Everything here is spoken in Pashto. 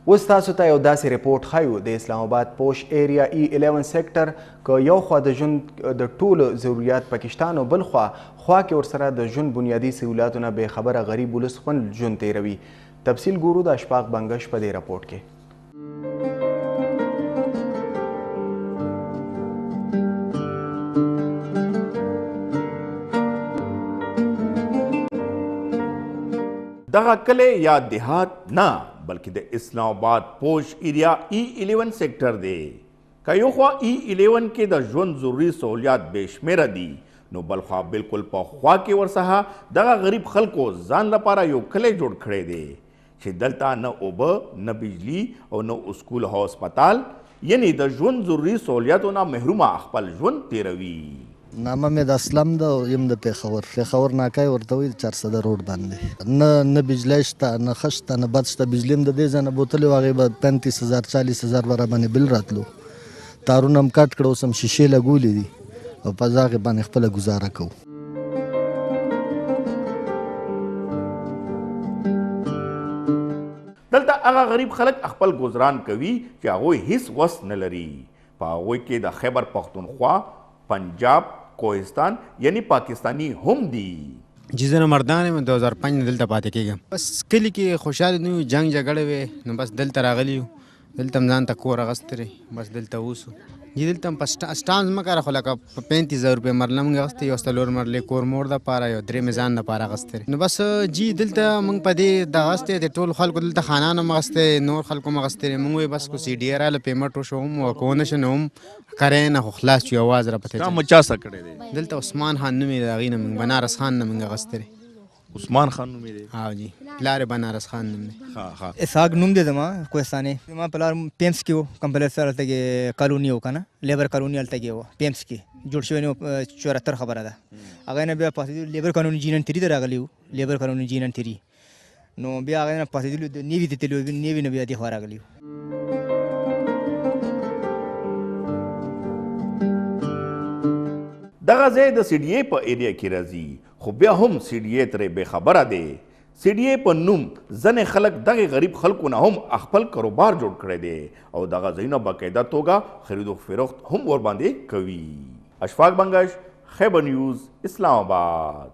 اوس تاسو ته یو داسې رپورټ ښیو د اسلام آباد پوش ایریا E11 سیکټر که یو خوا د ژوند د ټولو ضروریات پکې شته نو بل خوا کې ورسره د ژوند بنیادي سهولتو نه بېخبره غریب ولس خپل ژوند تیروي. تفصیل ګورو د اشفاق بنګش په دې رپورټ کې. دغه کلی یا دیهات نه بلکې د اسلام آباد پوش ایریا E11 سیکټر دی. که یو خوا E11 کې د ژوند ضروري سہولیات بې شمیره دي نو بل خوا بالکل په خوا کې ورڅخه دغه غریب خلکو ځان لپاره یو کلی جوړ کړی دی چې دلته نه اوبه نه بجلی او نه اسکول او هسپتال یعنی د ژوند ضروري سہولیاتو نه محرومه خپل ژوند تیروي. نامه مې د اسلم ده یم د پېښور ناکای ورته وایي 400 روډ باندې نه بجلی شته نه ښه شته نه بد شته. بجلي هم د دې ځای نه بوتلې وه هغې به 35,000 40,000 به راباندې بل راتلو. تارونه هم کټ کړه اوس هم شیشې لګولې دي او په هغې باندې خپله ګزاره کوو. دلته هغه غریب خلک خپل گزاران کوي چې هغوی هیڅ وس نه لري. په هغوی کې د خیبر پختونخوا پنجاب کوهستان یعنی پاکستانی هم دي. جزیره مردان یم 2005 نه دلته پاتې کېږم. بس کلي کې خوشحاله نه یو جنګ جګړه وې نو بس دلته راغلي یو. دلته هم ځان ته کور اخیستی بس دلته اوسو. دلته هم په سټان ځمکه راخو لکه په 35,000 روپۍ مرله موږ اخیستی یو 4 مرلې کور مور دپاره یو 3 مې ځان دپاره اخیستی. نو بس جي دلته موږ په دې دغه اخیستی د ټولو خلکو دلته خانان هم اخیستی نور خلکو هم اخیستی. موږ وایي بس کو CDA راله پیمنټ وشو هم او که ونه شو نو هم کرای نه خو خلاص شو اواز را پته. تا مچا څه کړی دی؟ دلته عثمان خان نوم یې د هغې نه موږ بنارس خان نه موږ اخیستی. عثمان خان نوم دی؟ ها جی پلار بنارس خان نوم دی. اسحاق نوم دی زما کوهستانې. زما پلار پیمس کې و کمپلیټ سره هلته کې کالوني و که نه لیبر کالوني هلته کې و پیمس کې جوړ شوی نه 74 خبره ده. هغې نه بیا پاسېدلو لیبر کالوني جینن 3 ته راغلي وو لیبر کالوني جینن 3 نو بیا هغې نه پاسېدلو د نیوي ته تللي وو نیوي نه بیا دې خوا راغلي وو. دغه ځای د CDA په ایریا کې راځي خو بیا هم CDA ترې بېخبره دی. CDA په نوم ځینې خلک دغې غریب خلکو نه هم خپل کاروبار جوړ کړی دی او دغه ځایونه باقاعده توګه خرید و فروخت هم ورباندې کوي. اشفاق بنګش، خیبر نیوز، اسلام آباد.